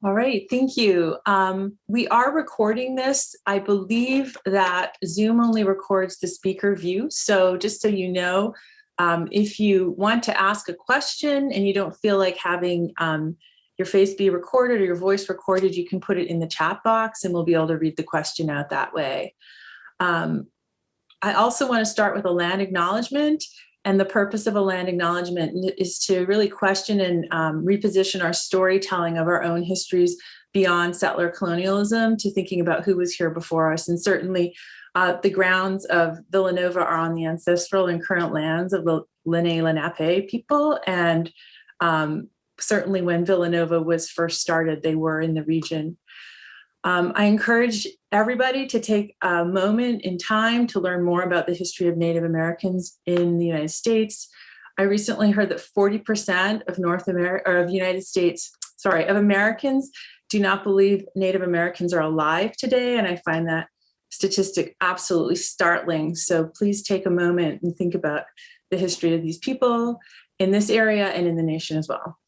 All right, thank you. We are recording this. I believe that Zoom only records the speaker view. So just so you know, if you want to ask a question and you don't feel like having your face be recorded or your voice recorded, you can put it in the chat box and we'll be able to read the question out that way. I also want to start with a land acknowledgement. And the purpose of a land acknowledgement is to really question and reposition our storytelling of our own histories beyond settler colonialism to thinking about who was here before us. And certainly the grounds of Villanova are on the ancestral and current lands of the Lenape people. And certainly when Villanova was first started, they were in the region. I encourage everybody to take a moment in time to learn more about the history of Native Americans in the United States. I recently heard that 40% of Americans do not believe Native Americans are alive today, and I find that statistic absolutely startling. So please take a moment and think about the history of these people in this area and in the nation as well.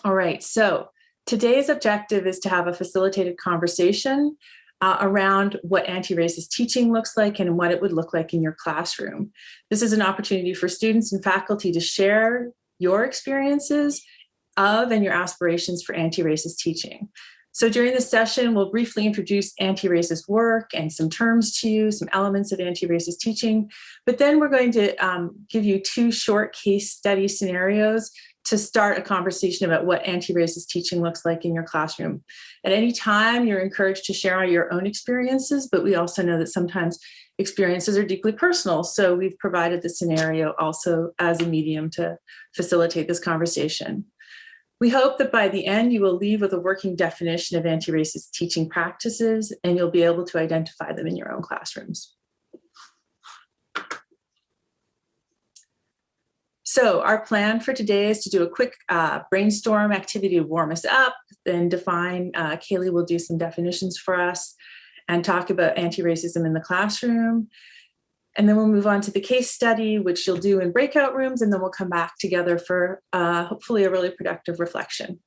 All right, so today's objective is to have a facilitated conversation around what anti-racist teaching looks like and what it would look like in your classroom. This is an opportunity for students and faculty to share your experiences of and your aspirations for anti-racist teaching. So during this session, we'll briefly introduce anti-racist work and some terms to you, some elements of anti-racist teaching, but then we're going to give you 2 short case study scenarios to start a conversation about what anti-racist teaching looks like in your classroom. At any time, you're encouraged to share your own experiences, but we also know that sometimes experiences are deeply personal. So we've provided the scenario also as a medium to facilitate this conversation. We hope that by the end, you will leave with a working definition of anti-racist teaching practices, and you'll be able to identify them in your own classrooms. So our plan for today is to do a quick brainstorm activity to warm us up, then define, Kayleigh will do some definitions for us and talk about anti-racism in the classroom. And then we'll move on to the case study, which you'll do in breakout rooms, and then we'll come back together for hopefully a really productive reflection.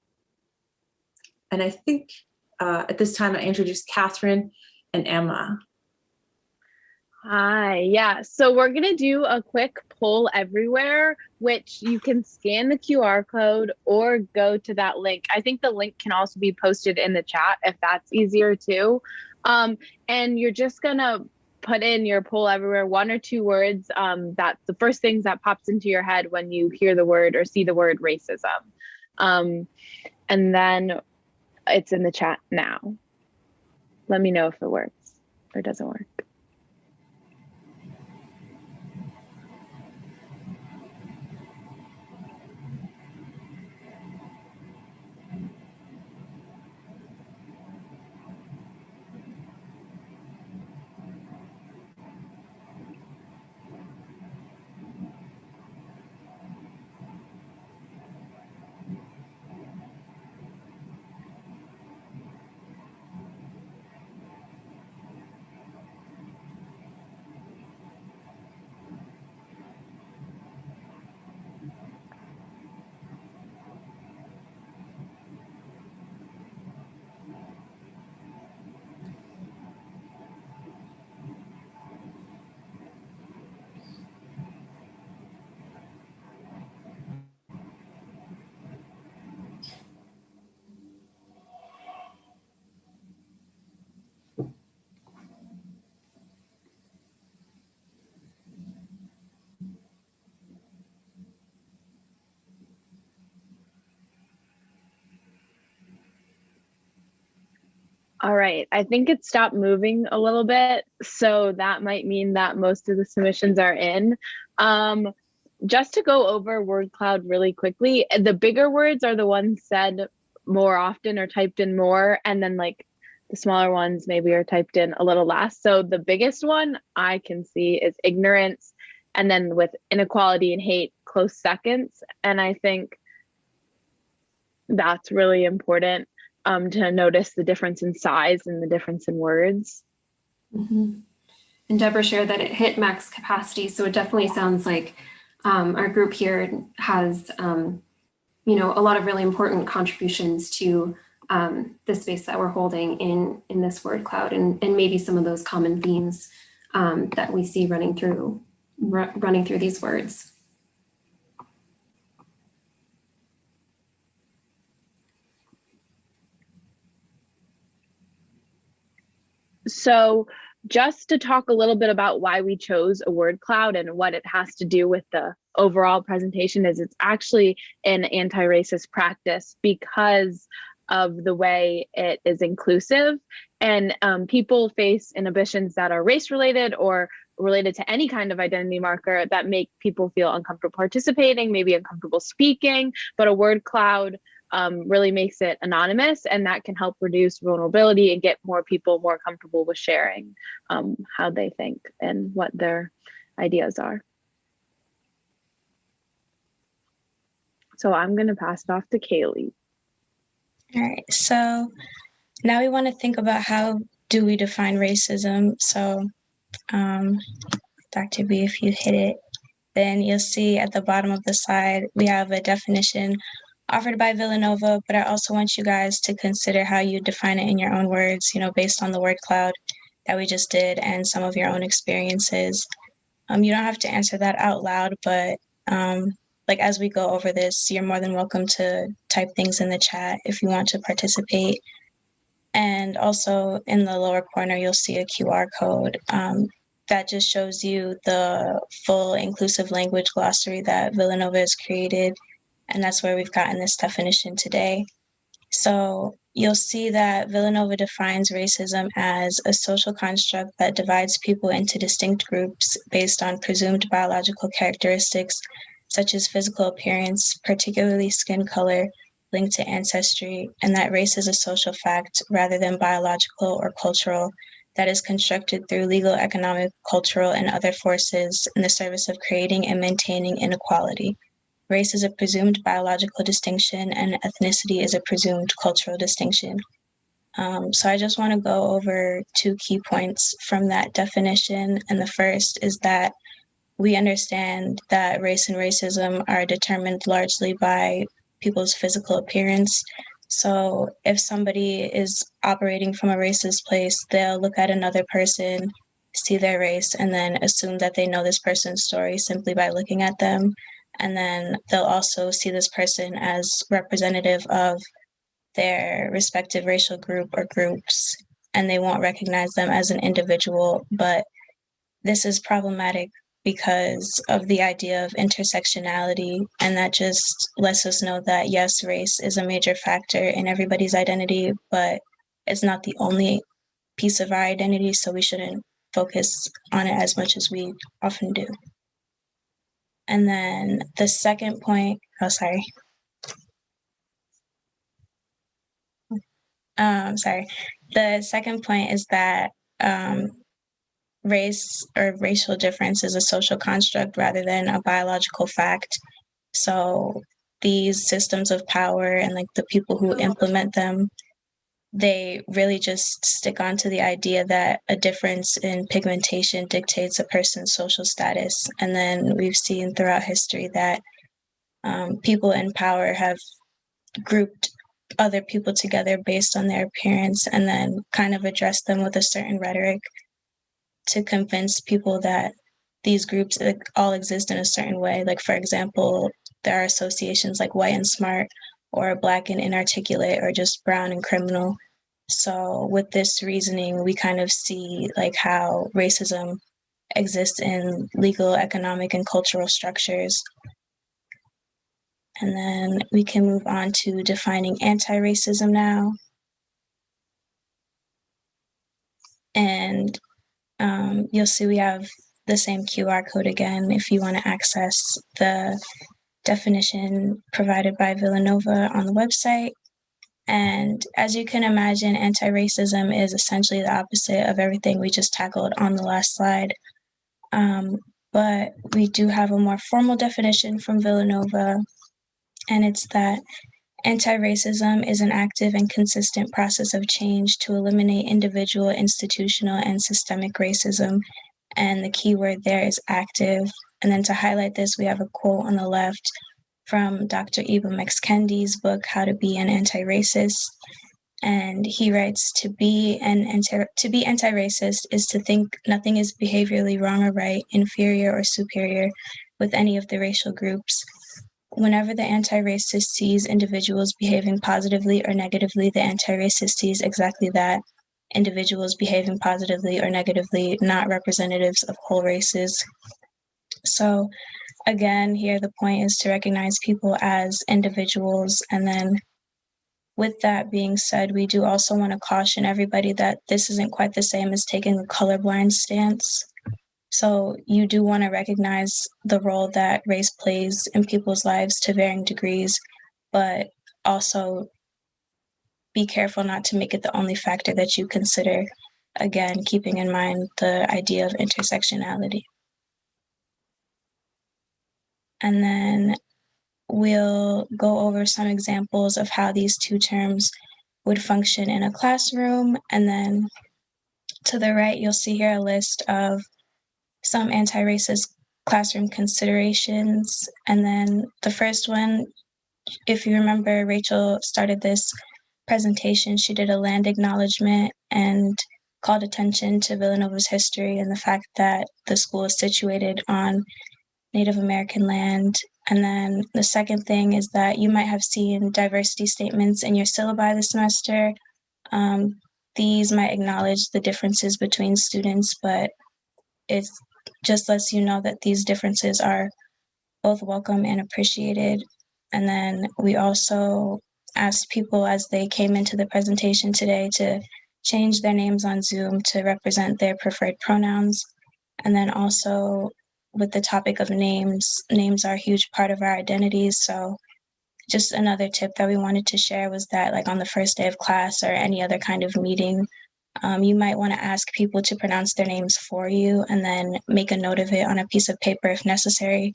And I think at this time I introduce Katherine and Emma. Hi, yeah, so we're gonna do a quick poll everywhere, which you can scan the QR code or go to that link. I think the link can also be posted in the chat if that's easier too. And you're just gonna put in your poll everywhere, 1 or 2 words. That's the first things that pops into your head when you hear the word or see the word racism. And then it's in the chat now. Let me know if it works or doesn't work. All right, I think it stopped moving a little bit, so that might mean that most of the submissions are in. Just to go over word cloud really quickly, the bigger words are the ones said more often or typed in more, and then like the smaller ones maybe are typed in a little less. So the biggest one I can see is ignorance, and then with inequality and hate close seconds. And I think that's really important. To notice the difference in size and the difference in words. Mm-hmm. And Deborah shared that it hit max capacity, so it definitely sounds like our group here has, a lot of really important contributions to the space that we're holding in this word cloud, and maybe some of those common themes that we see running through these words. So just to talk a little bit about why we chose a word cloud and what it has to do with the overall presentation is it's actually an anti-racist practice because of the way it is inclusive, and people face inhibitions that are race related or related to any kind of identity marker that make people feel uncomfortable participating, maybe uncomfortable speaking, but a word cloud really makes it anonymous, and that can help reduce vulnerability and get more people more comfortable with sharing how they think and what their ideas are. So I'm going to pass it off to Kayleigh. All right, so now we want to think about how do we define racism. So Dr. B, if you hit it, then you'll see at the bottom of the slide, we have a definition offered by Villanova, but I also want you guys to consider how you define it in your own words, based on the word cloud that we just did and some of your own experiences. You don't have to answer that out loud, but as we go over this, you're more than welcome to type things in the chat if you want to participate. And also in the lower corner, you'll see a QR code that just shows you the full inclusive language glossary that Villanova has created. And that's where we've gotten this definition today. So you'll see that Villanova defines racism as a social construct that divides people into distinct groups based on presumed biological characteristics, such as physical appearance, particularly skin color, linked to ancestry, and that race is a social fact rather than biological or cultural, that is constructed through legal, economic, cultural, and other forces in the service of creating and maintaining inequality. Race is a presumed biological distinction, and ethnicity is a presumed cultural distinction. So I just want to go over 2 key points from that definition. And the first is that we understand that race and racism are determined largely by people's physical appearance. So if somebody is operating from a racist place, they'll look at another person, see their race, and then assume that they know this person's story simply by looking at them. And then they'll also see this person as representative of their respective racial group or groups, and they won't recognize them as an individual. But this is problematic because of the idea of intersectionality, and that just lets us know that, yes, race is a major factor in everybody's identity, but it's not the only piece of our identity, so we shouldn't focus on it as much as we often do. And then the second point, the second point is that race or racial difference is a social construct rather than a biological fact. So these systems of power and the people who implement them, they really just stick onto the idea that a difference in pigmentation dictates a person's social status. And then we've seen throughout history that people in power have grouped other people together based on their appearance and then kind of addressed them with a certain rhetoric to convince people that these groups all exist in a certain way. Like, for example, there are associations like white and smart, or black and inarticulate, or just brown and criminal. So with this reasoning, we kind of see how racism exists in legal, economic, and cultural structures. And then we can move on to defining anti-racism now. And you'll see we have the same QR code again if you want to access the definition provided by Villanova on the website. And as you can imagine, anti-racism is essentially the opposite of everything we just tackled on the last slide. But we do have a more formal definition from Villanova, and it's that anti-racism is an active and consistent process of change to eliminate individual, institutional, and systemic racism. And the key word there is active. And then to highlight this, we have a quote on the left from Dr. Ibram X. Kendi's book, How to Be an Anti-Racist. And he writes, to be anti-racist is to think nothing is behaviorally wrong or right, inferior or superior with any of the racial groups. Whenever the anti-racist sees individuals behaving positively or negatively, the anti-racist sees exactly that, individuals behaving positively or negatively, not representatives of whole races. So again, here the point is to recognize people as individuals. And then with that being said, we do also want to caution everybody that this isn't quite the same as taking a colorblind stance. So you do want to recognize the role that race plays in people's lives to varying degrees, but also be careful not to make it the only factor that you consider, again, keeping in mind the idea of intersectionality. And then we'll go over some examples of how these two terms would function in a classroom. And then to the right, you'll see here a list of some anti-racist classroom considerations. And then the first one, if you remember, Rachel started this presentation. She did a land acknowledgement and called attention to Villanova's history and the fact that the school is situated on Native American land. And then the second thing is that you might have seen diversity statements in your syllabi this semester. These might acknowledge the differences between students, but it just lets you know that these differences are both welcome and appreciated. And then we also asked people as they came into the presentation today to change their names on Zoom to represent their preferred pronouns. And then also with the topic of names are a huge part of our identities. So just another tip that we wanted to share was that, like, on the first day of class or any other kind of meeting, you might want to ask people to pronounce their names for you and then make a note of it on a piece of paper if necessary.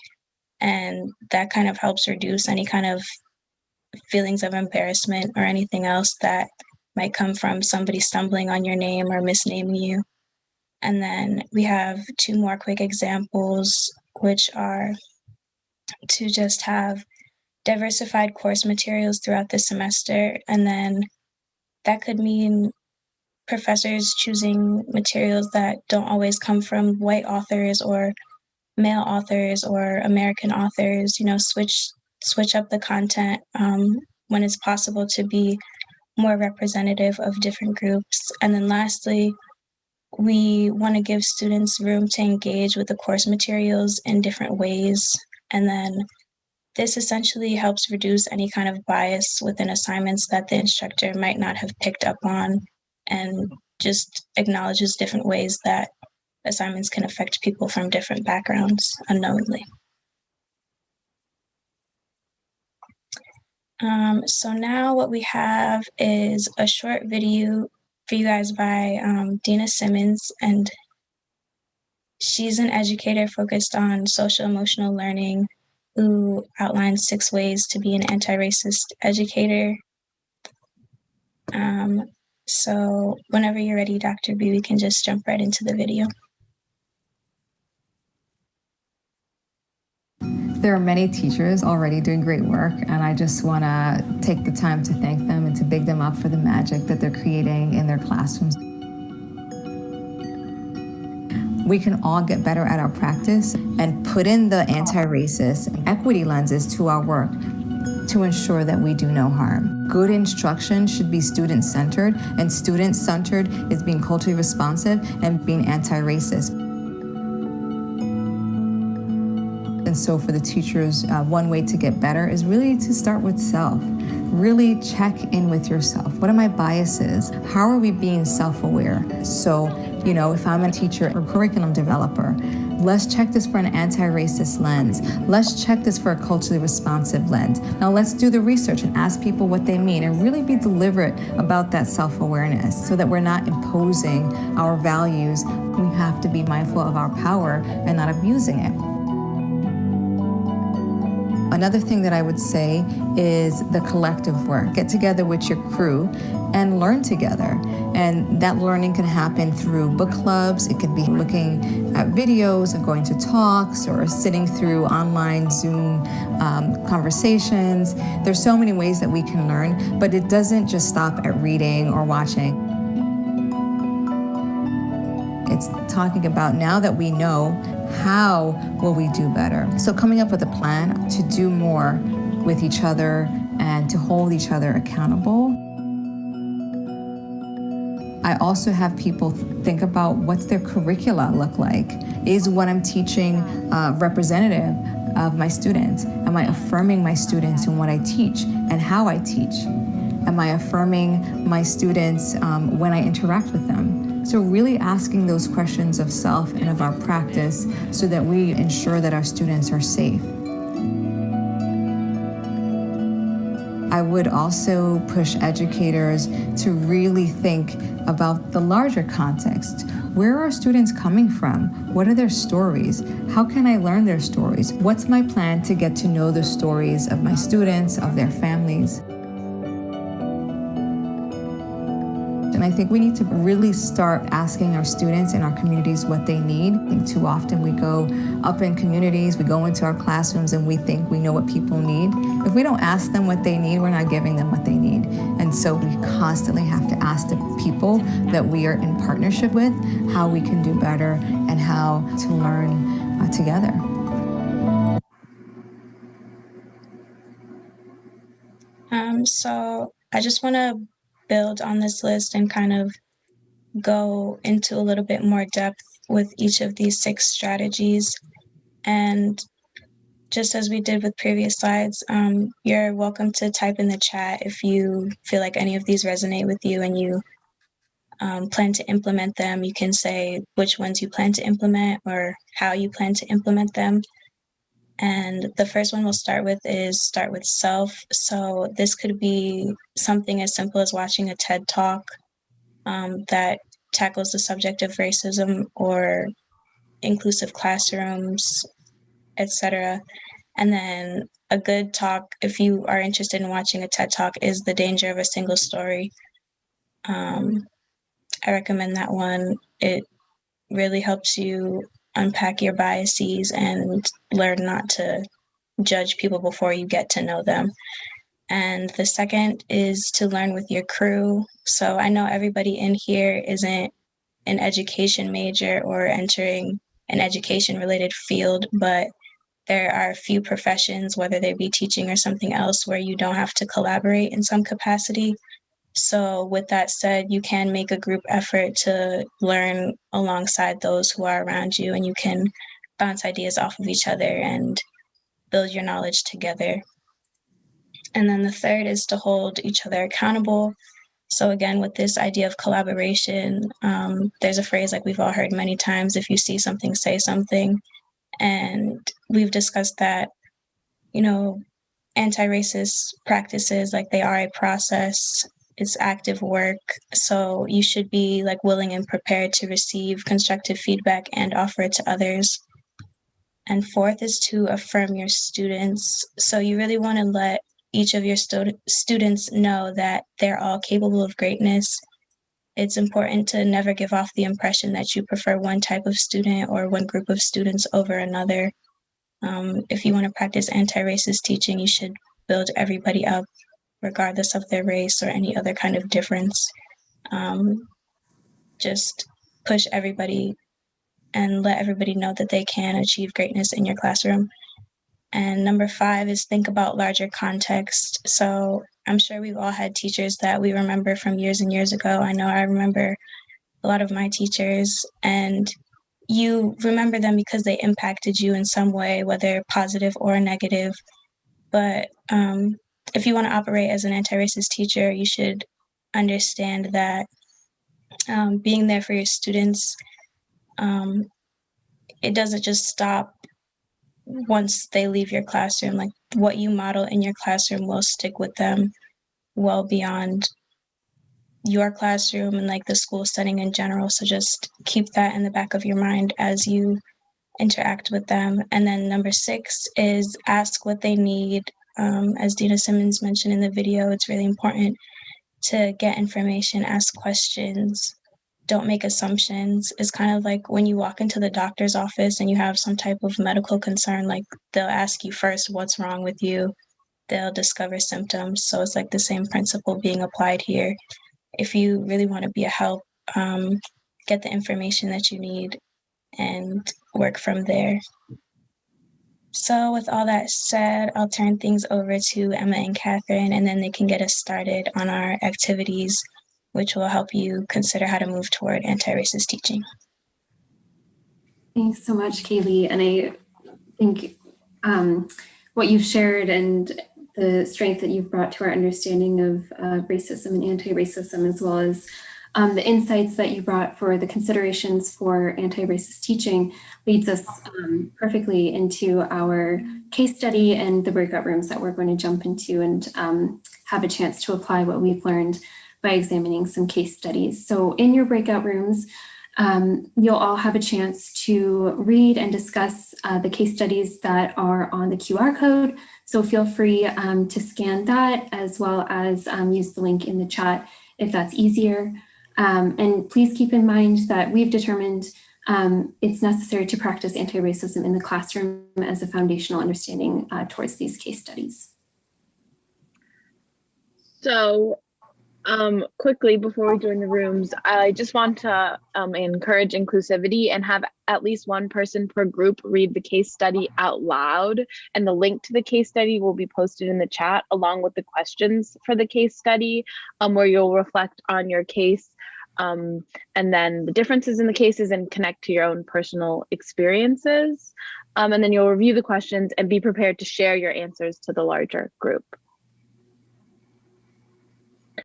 And that kind of helps reduce any kind of feelings of embarrassment or anything else that might come from somebody stumbling on your name or misnaming you. And then we have two more quick examples, which are to just have diversified course materials throughout the semester. And then that could mean professors choosing materials that don't always come from white authors or male authors or American authors, switch up the content when it's possible to be more representative of different groups. And then lastly, we want to give students room to engage with the course materials in different ways. And then this essentially helps reduce any kind of bias within assignments that the instructor might not have picked up on, and just acknowledges different ways that assignments can affect people from different backgrounds unknowingly. So now what we have is a short video for you guys by Dina Simmons, and she's an educator focused on social emotional learning who outlines 6 ways to be an anti-racist educator. So whenever you're ready, Dr. B, we can just jump right into the video. There are many teachers already doing great work, and I just want to take the time to thank them and to big them up for the magic that they're creating in their classrooms. We can all get better at our practice and put in the anti-racist equity lenses to our work to ensure that we do no harm. Good instruction should be student-centered, and student-centered is being culturally responsive and being anti-racist. And so for the teachers, one way to get better is really to start with self. Really check in with yourself. What are my biases? How are we being self-aware? So, if I'm a teacher or curriculum developer, let's check this for an anti-racist lens. Let's check this for a culturally responsive lens. Now let's do the research and ask people what they mean and really be deliberate about that self-awareness so that we're not imposing our values. We have to be mindful of our power and not abusing it. An Another thing that I would say is the collective work. Get together with your crew and learn together. And that learning can happen through book clubs. It could be looking at videos and going to talks or sitting through online Zoom conversations. There's so many ways that we can learn, but it doesn't just stop at reading or watching. It's talking about, now that we know, how will we do better? So coming up with a plan to do more with each other and to hold each other accountable. I also have people think about what's their curricula look like. Is what I'm teaching representative of my students? Am I affirming my students in what I teach and how I teach? Am I affirming my students when I interact with them? So really asking those questions of self and of our practice so that we ensure that our students are safe. I would also push educators to really think about the larger context. Where are students coming from? What are their stories? How can I learn their stories? What's my plan to get to know the stories of my students, of their families? And I think we need to really start asking our students in our communities what they need. I think too often we go up in communities, we go into our classrooms and we think we know what people need. If we don't ask them what they need, we're not giving them what they need. And so we constantly have to ask the people that we are in partnership with how we can do better and how to learn together. So I just want to build on this list and kind of go into a little bit more depth with each of these 6 strategies. And just as we did with previous slides, you're welcome to type in the chat if you feel like any of these resonate with you and you plan to implement them. You can say which ones you plan to implement or how you plan to implement them. And the first one we'll start with is start with self. So this could be something as simple as watching a TED Talk that tackles the subject of racism or inclusive classrooms, etc. And then a good talk, if you are interested in watching a TED Talk, is The Danger of a Single Story. I recommend that one. It really helps you unpack your biases and learn not to judge people before you get to know them. And the second is to learn with your crew. So I know everybody in here isn't an education major or entering an education related field, but there are a few professions, whether they be teaching or something else, where you don't have to collaborate in some capacity. So with that said, you can make a group effort to learn alongside those who are around you, and you can bounce ideas off of each other and build your knowledge together. And then the third is to hold each other accountable. So again, with this idea of collaboration, there's a phrase like we've all heard many times: if you see something, say something. And we've discussed that, you know, anti-racist practices, like, they are a process. It's active work. So you should be like willing and prepared to receive constructive feedback and offer it to others. And fourth is to affirm your students. So you really want to let each of your students know that they're all capable of greatness. It's important to never give off the impression that you prefer one type of student or one group of students over another. If you want to practice anti-racist teaching, you should build everybody up, regardless of their race or any other kind of difference. Just push everybody and let everybody know that they can achieve greatness in your classroom. And number 5 is think about larger context. So I'm sure we've all had teachers that we remember from years and years ago. I know I remember a lot of my teachers, and you remember them because they impacted you in some way, whether positive or negative. But if you want to operate as an anti-racist teacher, you should understand that being there for your students, it doesn't just stop once they leave your classroom. Like, what you model in your classroom will stick with them well beyond your classroom and like the school setting in general. So just keep that in the back of your mind as you interact with them. And then number 6 is ask what they need. As Dina Simmons mentioned in the video, it's really important to get information, ask questions, don't make assumptions. It's kind of like when you walk into the doctor's office and you have some type of medical concern, like they'll ask you first, what's wrong with you? They'll discover symptoms. So it's like the same principle being applied here. If you really want to be a help, get the information that you need and work from there. So with all that said, I'll turn things over to Emma and Katherine, and then they can get us started on our activities, which will help you consider how to move toward anti-racist teaching. Thanks so much, Kayleigh. And I think what you've shared and the strength that you've brought to our understanding of racism and anti-racism, as well as the insights that you brought for the considerations for anti-racist teaching, leads us perfectly into our case study and the breakout rooms that we're going to jump into and have a chance to apply what we've learned by examining some case studies. So in your breakout rooms, you'll all have a chance to read and discuss the case studies that are on the QR code. So feel free to scan that, as well as use the link in the chat if that's easier. And please keep in mind that we've determined it's necessary to practice anti-racism in the classroom as a foundational understanding towards these case studies. So quickly before we join the rooms, I just want to encourage inclusivity and have at least one person per group read the case study out loud. And the link to the case study will be posted in the chat along with the questions for the case study, where you'll reflect on your case and then the differences in the cases and connect to your own personal experiences. And then you'll review the questions and be prepared to share your answers to the larger group.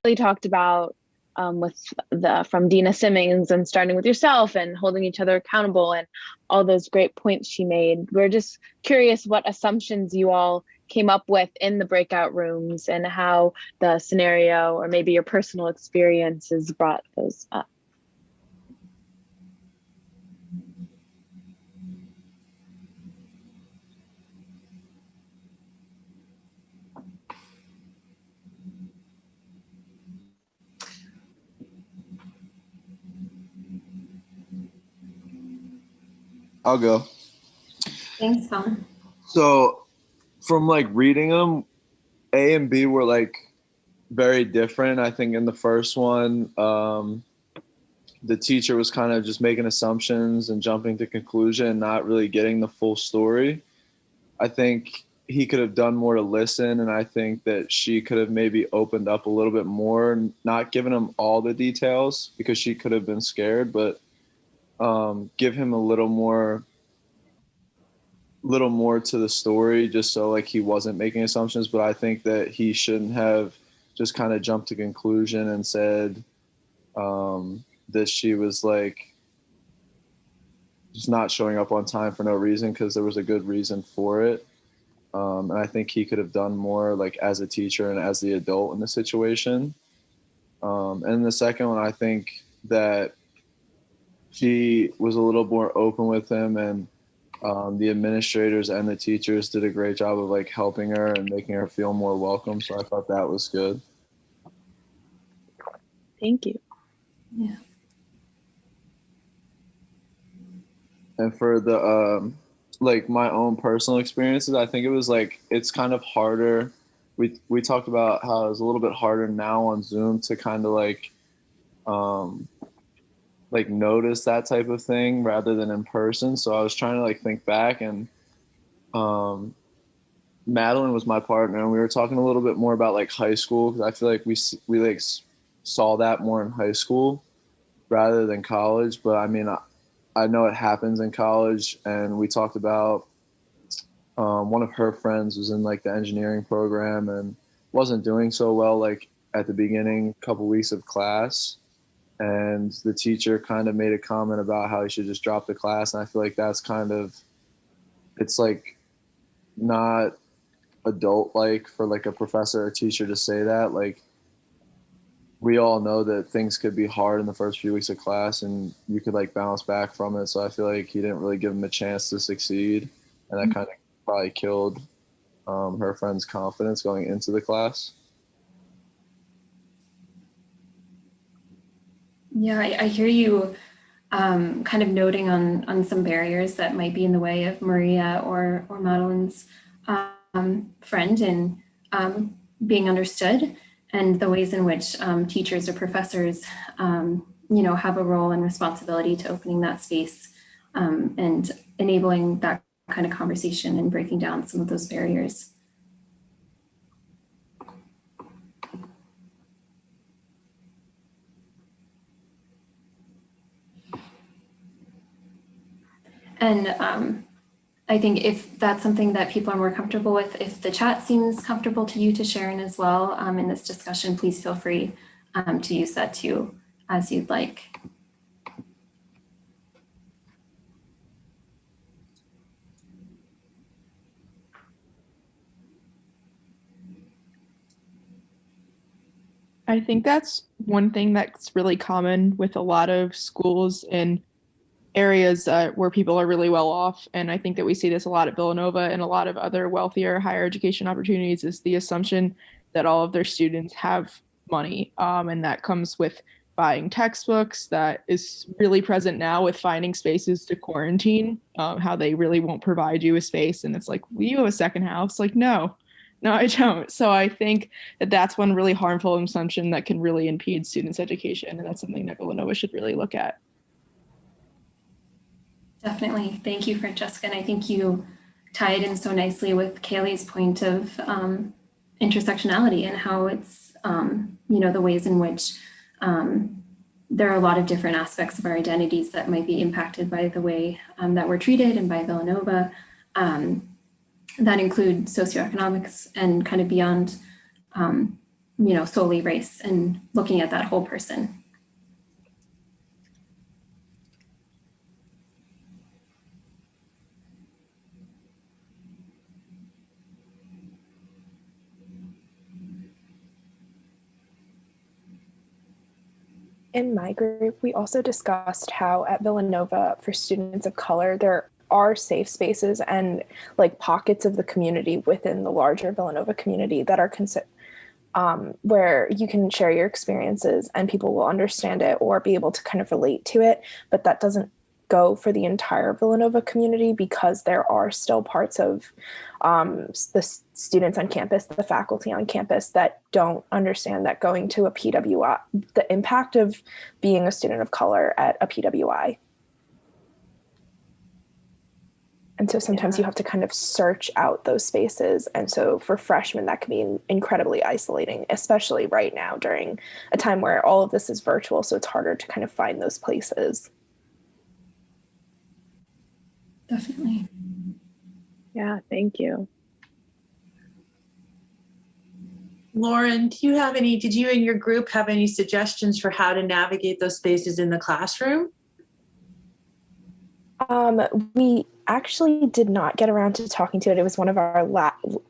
Really talked about from Dina Simmons and starting with yourself and holding each other accountable and all those great points she made. We're just curious what assumptions you all came up with in the breakout rooms and how the scenario or maybe your personal experiences brought those up. I'll go. Thanks, Colin. So from like reading them, A and B were like very different. I think in the first one, the teacher was kind of just making assumptions and jumping to conclusion and not really getting the full story. I think he could have done more to listen, and I think that she could have maybe opened up a little bit more, not giving him all the details because she could have been scared, but give him a little more to the story, just so like he wasn't making assumptions. But I think that he shouldn't have just kind of jumped to conclusion and said that she was like just not showing up on time for no reason, because there was a good reason for it. And I think he could have done more like as a teacher and as the adult in the situation. And the second one, I think that she was a little more open with him, and the administrators and the teachers did a great job of like helping her and making her feel more welcome. So I thought that was good. Thank you. Yeah. And for the like my own personal experiences, I think it was like it's kind of harder. We talked about how it's a little bit harder now on Zoom to kind of like notice that type of thing rather than in person. So I was trying to like think back, and Madeline was my partner, and we were talking a little bit more about like high school, because I feel like we like saw that more in high school rather than college. But I mean, I know it happens in college, and we talked about one of her friends was in like the engineering program and wasn't doing so well like at the beginning couple weeks of class, and the teacher kind of made a comment about how he should just drop the class. And I feel like that's kind of, it's like not adult like for like a professor or teacher to say that. Like we all know that things could be hard in the first few weeks of class and you could like bounce back from it. So I feel like he didn't really give him a chance to succeed. And that kind of probably killed her friend's confidence going into the class. Yeah, I hear you kind of noting on some barriers that might be in the way of Maria or Madeline's friend in being understood, and the ways in which teachers or professors, have a role and responsibility to opening that space and enabling that kind of conversation and breaking down some of those barriers. And I think if that's something that people are more comfortable with, if the chat seems comfortable to you to share in as well in this discussion, please feel free to use that too, as you'd like. I think that's one thing that's really common with a lot of schools in areas where people are really well off. And I think that we see this a lot at Villanova and a lot of other wealthier higher education opportunities, is the assumption that all of their students have money. And that comes with buying textbooks. That is really present now with finding spaces to quarantine, how they really won't provide you a space. And it's like, well, you have a second house? Like, no, I don't. So I think that that's one really harmful assumption that can really impede students' education. And that's something that Villanova should really look at. Definitely. Thank you, Francesca. And I think you tied in so nicely with Kayleigh's point of intersectionality and how it's, the ways in which there are a lot of different aspects of our identities that might be impacted by the way that we're treated and by Villanova. That include socioeconomics and kind of beyond, solely race, and looking at that whole person. In my group, we also discussed how at Villanova, for students of color, there are safe spaces and like pockets of the community within the larger Villanova community that are where you can share your experiences and people will understand it or be able to kind of relate to it. But that doesn't go for the entire Villanova community, because there are still parts of the students on campus, the faculty on campus, that don't understand that going to a PWI, the impact of being a student of color at a PWI. And so sometimes you have to kind of search out those spaces. And so for freshmen, that can be incredibly isolating, especially right now during a time where all of this is virtual. So it's harder to kind of find those places. Definitely. Yeah, thank you. Lauren, did you and your group have any suggestions for how to navigate those spaces in the classroom? We actually did not get around to talking to it. It was one of our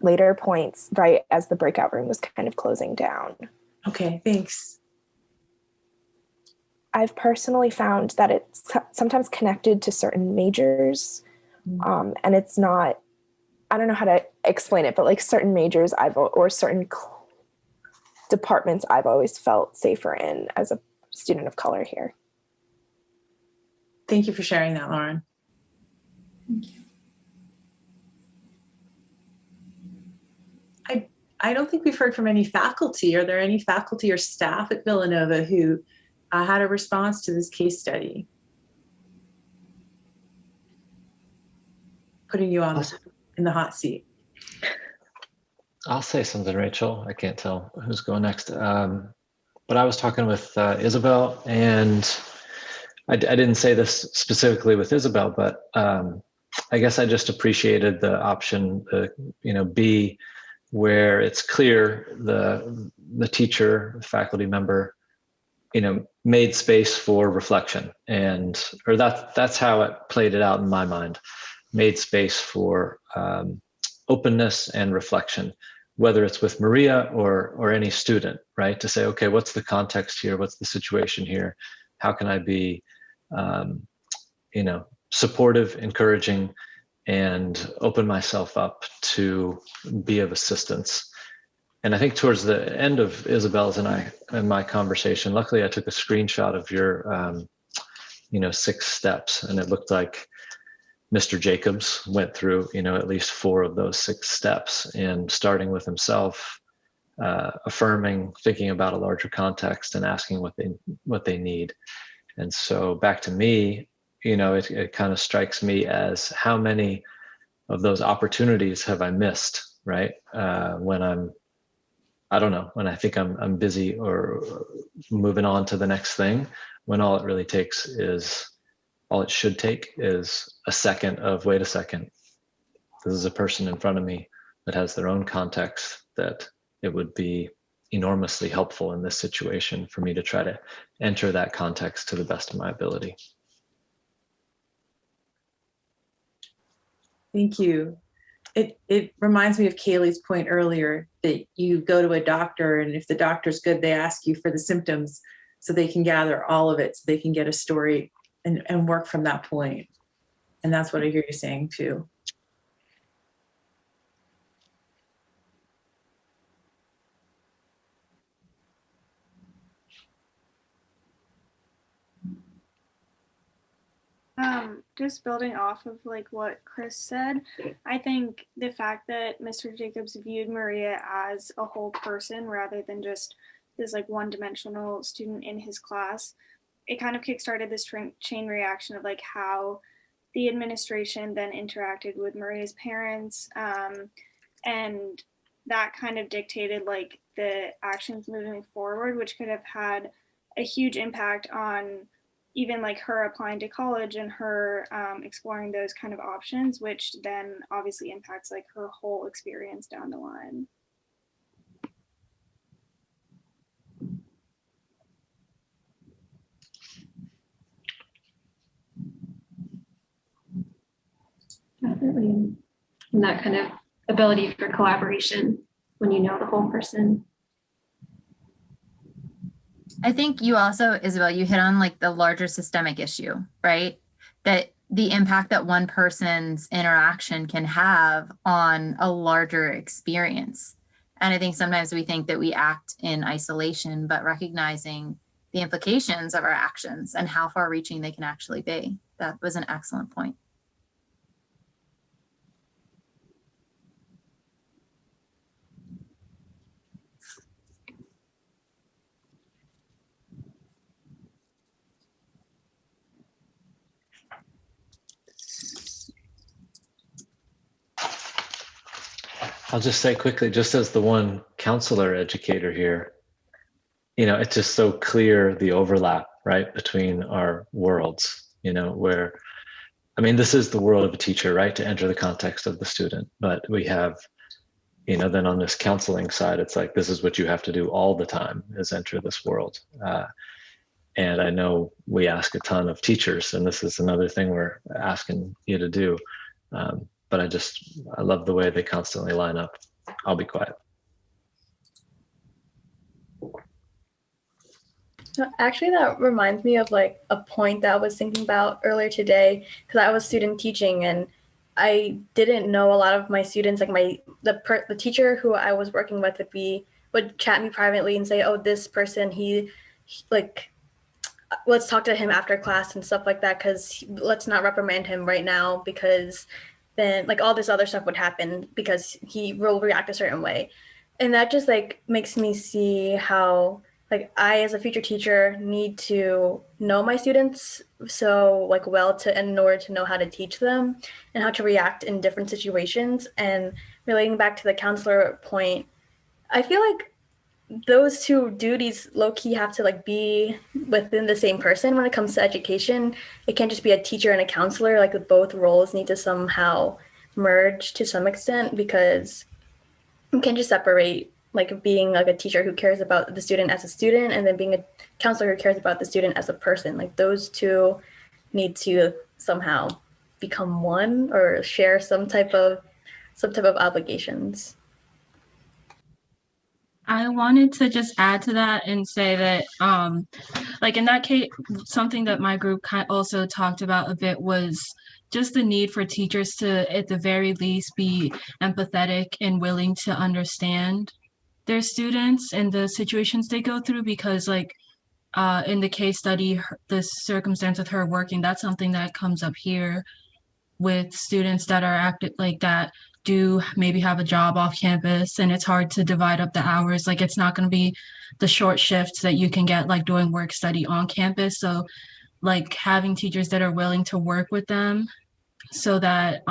later points, right as the breakout room was kind of closing down. Okay, thanks. I've personally found that it's sometimes connected to certain majors, and it's not, I don't know how to explain it, but like certain majors or certain departments I've always felt safer in as a student of color here. Thank you for sharing that, Lauren. Thank you. I don't think we've heard from any faculty. Are there any faculty or staff at Villanova who had a response to this case study? Putting you on in the hot seat. I'll say something, Rachel. I can't tell who's going next. But I was talking with Isabel, and I didn't say this specifically with Isabel, but I guess I just appreciated the option, B, where it's clear the teacher, faculty member, made space for reflection, or that's how it played it out in my mind. Made space for openness and reflection, whether it's with Maria or any student, right? To say, okay, what's the context here? What's the situation here? How can I be, supportive, encouraging, and open myself up to be of assistance? And I think towards the end of Isabel's and my conversation, luckily I took a screenshot of your, 6 steps, and it looked like Mr. Jacobs went through, at least 4 of those 6 steps, and starting with himself, affirming, thinking about a larger context, and asking what they need. And so back to me, it kind of strikes me as how many of those opportunities have I missed, right? When when I think I'm busy or moving on to the next thing, when all it should take is a second of, wait a second, this is a person in front of me that has their own context, that it would be enormously helpful in this situation for me to try to enter that context to the best of my ability. Thank you. It reminds me of Kayleigh's point earlier that you go to a doctor, and if the doctor's good, they ask you for the symptoms so they can gather all of it, so they can get a story and work from that point. And that's what I hear you saying too. Just building off of like what Chris said, I think the fact that Mr. Jacobs viewed Maria as a whole person rather than just this like one-dimensional student in his class, it kind of kickstarted this chain reaction of like how the administration then interacted with Maria's parents, and that kind of dictated like the actions moving forward, which could have had a huge impact on even like her applying to college and her exploring those kind of options, which then obviously impacts like her whole experience down the line. Definitely. And that kind of ability for collaboration when you know the whole person. I think you also, Isabel, you hit on like the larger systemic issue, right? That the impact that one person's interaction can have on a larger experience. And I think sometimes we think that we act in isolation, but recognizing the implications of our actions and how far reaching they can actually be. That was an excellent point. I'll just say quickly, just as the one counselor educator here, it's just so clear the overlap, right, between our worlds, where, this is the world of a teacher, right, to enter the context of the student. But we have, then on this counseling side, it's like, this is what you have to do all the time, is enter this world. And I know we ask a ton of teachers, and this is another thing we're asking you to do. But I love the way they constantly line up. I'll be quiet. Actually, that reminds me of like a point that I was thinking about earlier today, because I was student teaching and I didn't know a lot of my students, like the teacher who I was working with would chat me privately and say, oh, this person, he like, let's talk to him after class and stuff like that, because let's not reprimand him right now, because then like all this other stuff would happen because he will react a certain way. And that just like makes me see how like I, as a future teacher, need to know my students so like well in order to know how to teach them and how to react in different situations. And relating back to the counselor point, I feel like those two duties low-key have to like be within the same person when it comes to education. It can't just be a teacher and a counselor. Like both roles need to somehow merge to some extent, because you can't just separate like being like a teacher who cares about the student as a student and then being a counselor who cares about the student as a person. Like those two need to somehow become one or share some type of obligations. I wanted to just add to that and say that, like in that case, something that my group also talked about a bit was just the need for teachers to, at the very least, be empathetic and willing to understand their students and the situations they go through, because like in the case study, the circumstance with her working, that's something that comes up here with students that are active like that do maybe have a job off campus, and it's hard to divide up the hours. Like it's not going to be the short shifts that you can get like doing work study on campus. So like having teachers that are willing to work with them so that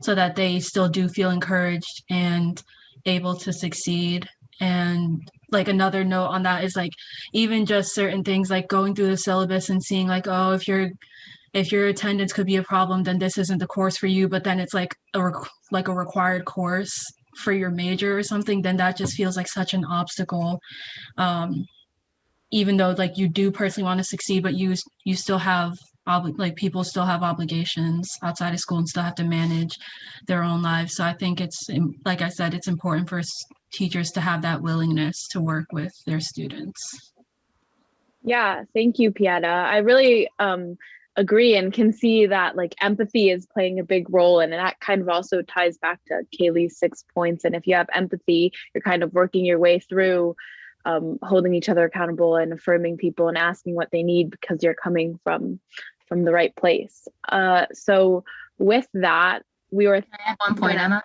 so that they still do feel encouraged and able to succeed. And like another note on that is like even just certain things like going through the syllabus and seeing like, oh, if your attendance could be a problem, then this isn't the course for you. But then it's like a required course for your major or something, then that just feels like such an obstacle. Even though like you do personally want to succeed, but you still have people still have obligations outside of school and still have to manage their own lives. So I think it's, like I said, it's important for teachers to have that willingness to work with their students. Yeah, thank you, Pieta. I really agree and can see that like empathy is playing a big role, and that kind of also ties back to Kayleigh's 6 points. And if you have empathy, you're kind of working your way through holding each other accountable and affirming people and asking what they need because you're coming from the right place. So with that, we were. Can I add one point, Emma?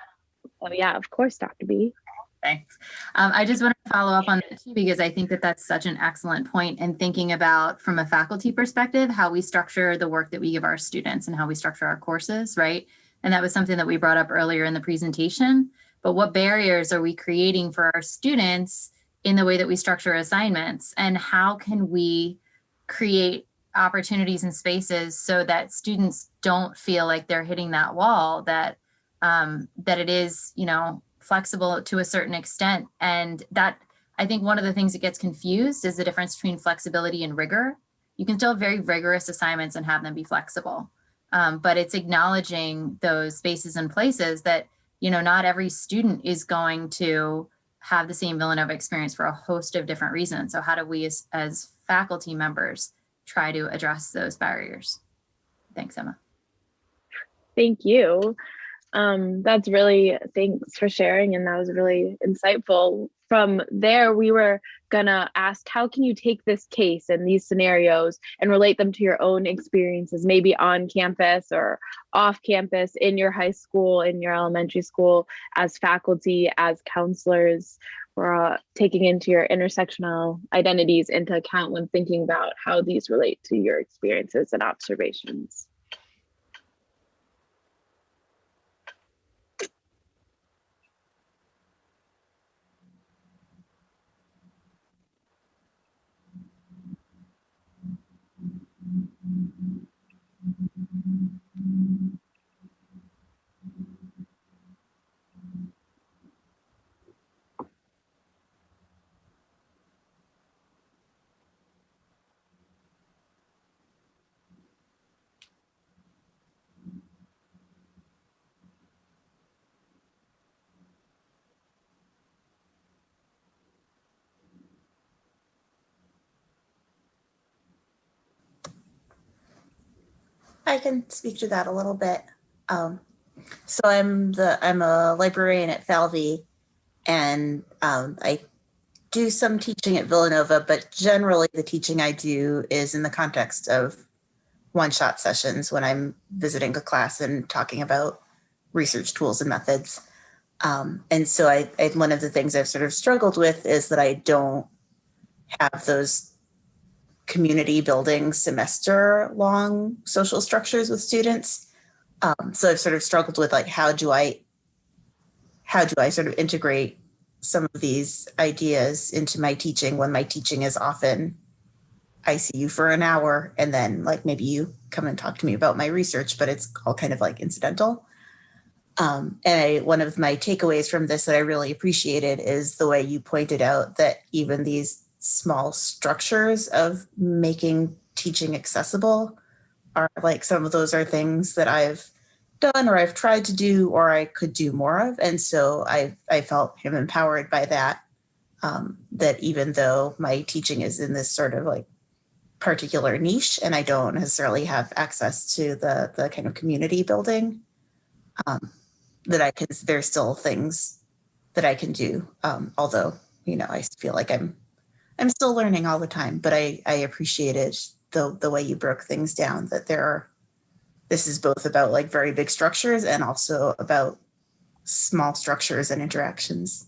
Oh yeah, of course, Dr. B. Thanks. I just want to follow up on that too, because I think that that's such an excellent point in thinking about, from a faculty perspective, how we structure the work that we give our students and how we structure our courses, right? And that was something that we brought up earlier in the presentation. But what barriers are we creating for our students in the way that we structure assignments? And how can we create opportunities and spaces so that students don't feel like they're hitting that wall, that it is, flexible to a certain extent? And that, I think one of the things that gets confused is the difference between flexibility and rigor. You can still have very rigorous assignments and have them be flexible. But it's acknowledging those spaces and places that, not every student is going to have the same Villanova experience for a host of different reasons. So how do we as faculty members try to address those barriers? Thanks, Emma. Thank you. That's really, thanks for sharing, and that was really insightful. From there, we were gonna ask, how can you take this case and these scenarios and relate them to your own experiences, maybe on campus or off campus, in your high school, in your elementary school, as faculty, as counselors? We're taking into your intersectional identities into account when thinking about how these relate to your experiences and observations. I can speak to that a little bit. So I'm a librarian at Falvey, and I do some teaching at Villanova, but generally the teaching I do is in the context of one-shot sessions when I'm visiting a class and talking about research tools and methods. And so one of the things I've sort of struggled with is that I don't have those community building semester long social structures with students. So I've sort of struggled with like, how do I sort of integrate some of these ideas into my teaching when my teaching is often, I see you for an hour and then like maybe you come and talk to me about my research, but it's all kind of like incidental. And one of my takeaways from this that I really appreciated is the way you pointed out that even these small structures of making teaching accessible are like, some of those are things that I've done or I've tried to do or I could do more of. And so I felt him empowered by that, that even though my teaching is in this sort of like particular niche and I don't necessarily have access to the kind of community building, that there's still things that I can do. Although, I feel like I'm still learning all the time, but I appreciated the way you broke things down, that this is both about like very big structures and also about small structures and interactions.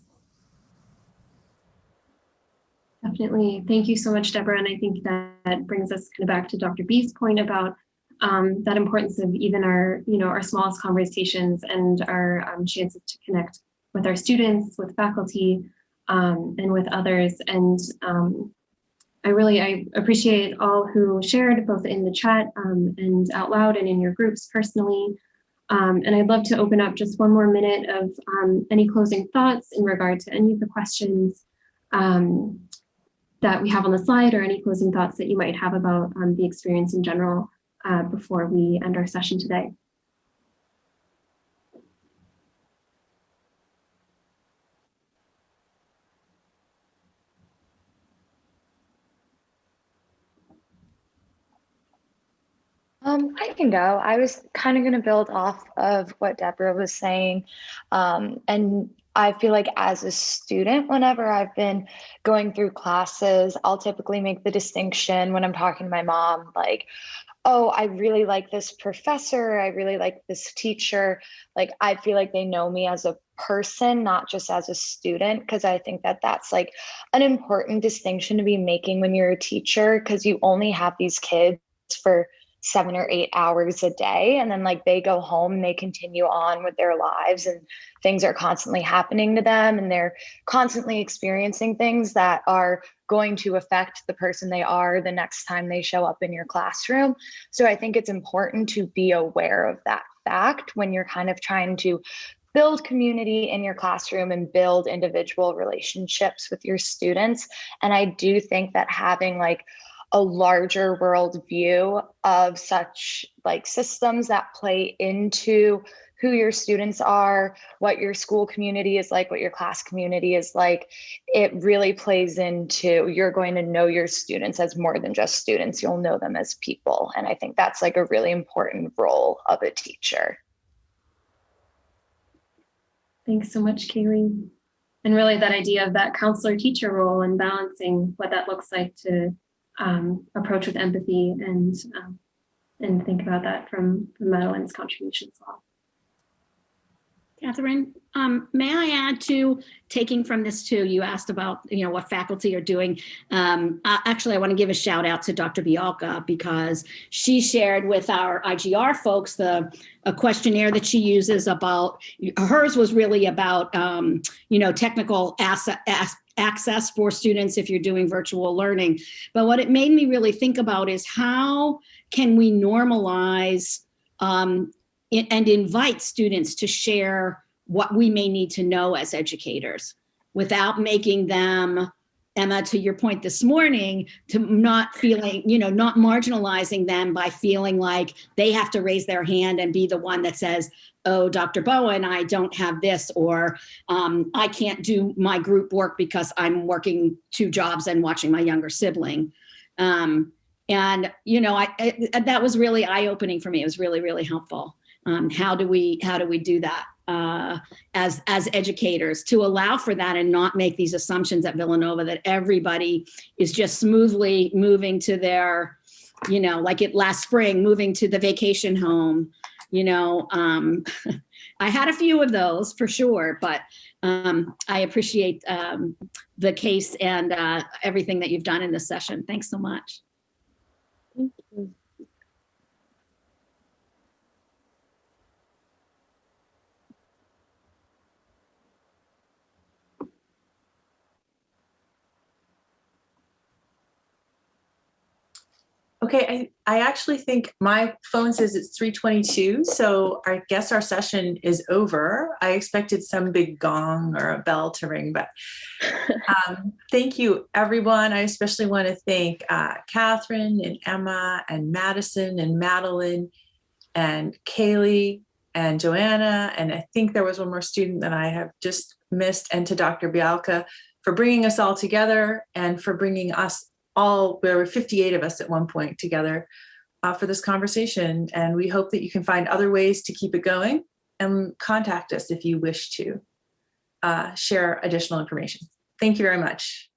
Definitely. Thank you so much, Deborah. And I think that brings us kind of back to Dr. B's point about that importance of even our smallest conversations and our chances to connect with our students, with faculty, and with others. And I appreciate all who shared both in the chat and out loud and in your groups personally. And I'd love to open up just one more minute of any closing thoughts in regard to any of the questions that we have on the slide, or any closing thoughts that you might have about the experience in general before we end our session today. I can go. I was kind of going to build off of what Deborah was saying. And I feel like as a student, whenever I've been going through classes, I'll typically make the distinction when I'm talking to my mom, like, oh, I really like this professor. I really like this teacher. Like, I feel like they know me as a person, not just as a student, because I think that that's like an important distinction to be making when you're a teacher, because you only have these kids for 7 or 8 hours a day. And then like they go home and they continue on with their lives, and things are constantly happening to them, and they're constantly experiencing things that are going to affect the person they are the next time they show up in your classroom. So I think it's important to be aware of that fact when you're kind of trying to build community in your classroom and build individual relationships with your students. And I do think that having like a larger world view of such like systems that play into who your students are, what your school community is like, what your class community is like, it really plays into, you're going to know your students as more than just students, you'll know them as people. And I think that's like a really important role of a teacher. Thanks so much, Kayleigh. And really that idea of that counselor teacher role and balancing what that looks like to approach with empathy and think about that from Madeline's contribution as well. Katherine, may I add to taking from this too, you asked about, what faculty are doing. Actually, I want to give a shout out to Dr. Bialka, because she shared with our IGR folks a questionnaire that she uses about, hers was really about, technical access for students if you're doing virtual learning. But what it made me really think about is how can we normalize and invite students to share what we may need to know as educators without making them, Emma, to your point this morning, to not feeling, not marginalizing them by feeling like they have to raise their hand and be the one that says, oh, Dr. Bowen, I don't have this, or I can't do my group work because I'm working 2 jobs and watching my younger sibling. And, that was really eye-opening for me. It was really, really helpful. How do we do that as educators to allow for that and not make these assumptions at Villanova that everybody is just smoothly moving to their, like it last spring, moving to the vacation home. I had a few of those for sure, but I appreciate the case and everything that you've done in this session. Thanks so much. Thank you. Okay, I actually think my phone says it's 3:22, so I guess our session is over. I expected some big gong or a bell to ring, but thank you, everyone. I especially want to thank Katherine and Emma and Madison and Madeline and Kayleigh and Joanna, and I think there was one more student that I have just missed, and to Dr. Bialka for bringing us all together and for bringing us all, there were 58 of us at one point together for this conversation. And we hope that you can find other ways to keep it going, and contact us if you wish to share additional information. Thank you very much.